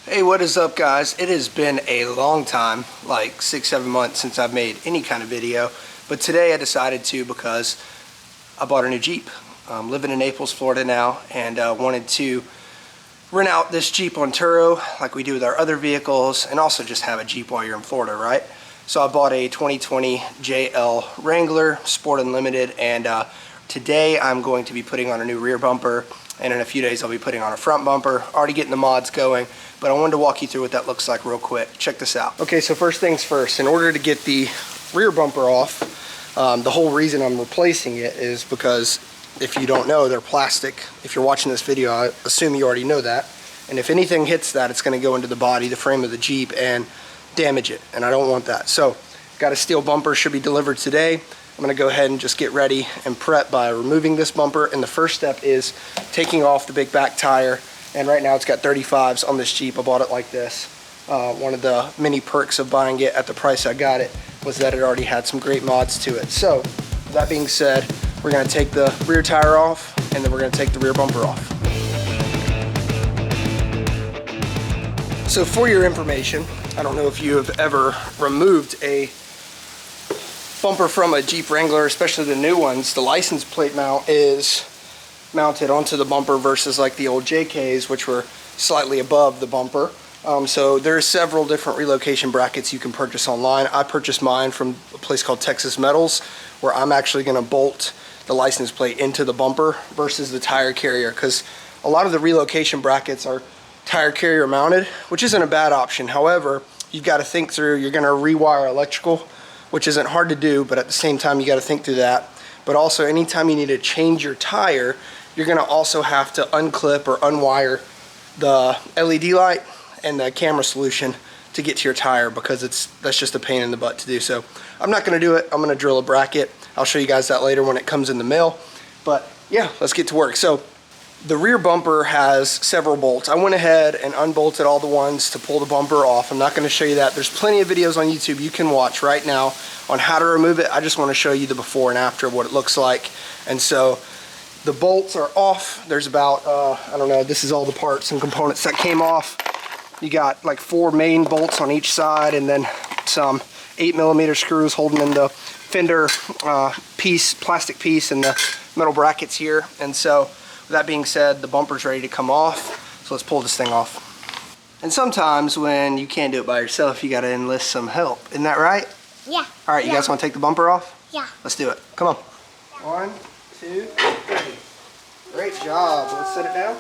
Hey, what is up, guys? It has been a long time, like 6-7 months since I've made any kind of video, but today I decided to because I bought a new Jeep. I'm living in Naples, Florida now, and wanted to rent out this Jeep on Turo like we do with our other vehicles, and also just have a Jeep while you're in Florida, right? So I bought a 2020 JL Wrangler Sport Unlimited, and today I'm going to be putting on a new rear bumper, and in a few days I'll be putting on a front bumper. Already getting the mods going, but I wanted to walk you through what that looks like real quick. Check this out. Okay, so first things first, in order to get the rear bumper off, the whole reason I'm replacing it is because, if you don't know, they're plastic. If you're watching this video, I assume you already know that. And if anything hits that, it's going to go into the body, the frame of the Jeep, and damage it, and I don't want that. So, got a steel bumper, should be delivered today. I'm going to go ahead and just get ready and prep by removing this bumper, and the first step is taking off the big back tire. And right now it's got 35s on this Jeep. I bought it like this. One of the many perks of buying it at the price I got it was that it already had some great mods to it. So, that being said, we're going to take the rear tire off, and then we're going to take the rear bumper off. So for your information, I don't know if you have ever removed a bumper from a Jeep Wrangler, especially the new ones. The license plate mount is mounted onto the bumper versus like the old JKs, which were slightly above the bumper. So there's several different relocation brackets you can purchase online. I purchased mine from a place called Texas Metals, where I'm actually going to bolt the license plate into the bumper versus the tire carrier, because a lot of the relocation brackets are tire carrier mounted, which isn't a bad option. However, you've got to think through, you're going to rewire electrical, which isn't hard to do, but at the same time you got to think through that. But also, anytime you need to change your tire, you're going to also have to unclip or unwire the LED light and the camera solution to get to your tire, because that's just a pain in the butt to do. So I'm not going to do it. I'm going to drill a bracket. I'll show you guys that later when it comes in the mail. But yeah, let's get to work. So the rear bumper has several bolts. I went ahead and unbolted all the ones to pull the bumper off. I'm not going to show you that. There's plenty of videos on YouTube you can watch right now on how to remove it. I just want to show you the before and after of what it looks like. And so the bolts are off. There's about, I don't know, this is all the parts and components that came off. You got like 4 main bolts on each side, and then some 8mm screws holding in the fender plastic piece, and the metal brackets here. And so, with that being said, the bumper's ready to come off. So let's pull this thing off. And sometimes when you can't do it by yourself, you got to enlist some help. Isn't that right? Yeah. All right, you guys want to take the bumper off? Yeah. Let's do it. Come on. 1, 2, 3. Great job. Let's set it down.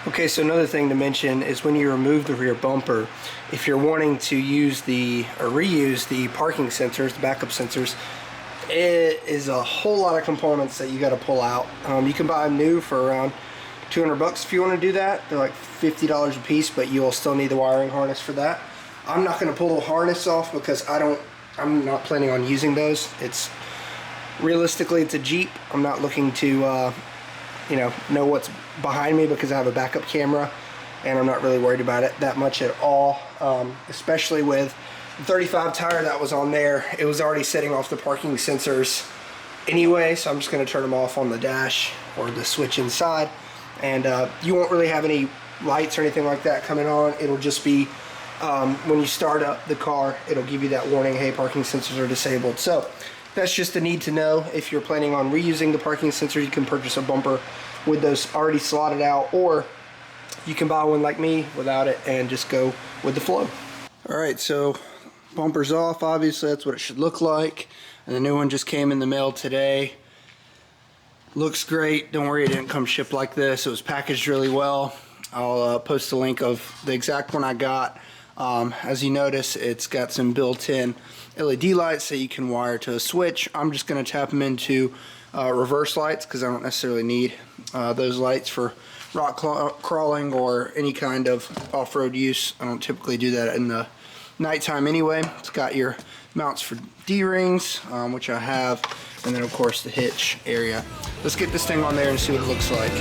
Okay, so another thing to mention is when you remove the rear bumper, if you're wanting to use or reuse the parking sensors, the backup sensors, it is a whole lot of components that you got to pull out. You can buy them new for around $200 if you want to do that. They're like $50 a piece, but you'll still need the wiring harness for that. I'm not going to pull the harness off because I'm not planning on using those. Realistically, it's a Jeep. I'm not looking to know what's behind me because I have a backup camera, and I'm not really worried about it that much at all, especially with the 35 tire that was on there. It was already setting off the parking sensors anyway, so I'm just going to turn them off on the dash or the switch inside, and you won't really have any lights or anything like that coming on. It'll just be when you start up the car, it'll give you that warning, hey, parking sensors are disabled. So that's just a need to know. If you're planning on reusing the parking sensor, you can purchase a bumper with those already slotted out, or you can buy one like me without it and just go with the flow. Alright, so bumper's off. Obviously that's what it should look like, and the new one just came in the mail today. Looks great. Don't worry, it didn't come shipped like this. It was packaged really well. I'll post a link of the exact one I got. As you notice, it's got some built-in LED lights that you can wire to a switch. I'm just going to tap them into reverse lights because I don't necessarily need those lights for rock crawling or any kind of off-road use. I don't typically do that in the nighttime anyway. It's got your mounts for D-rings, which I have, and then of course the hitch area. Let's get this thing on there and see what it looks like.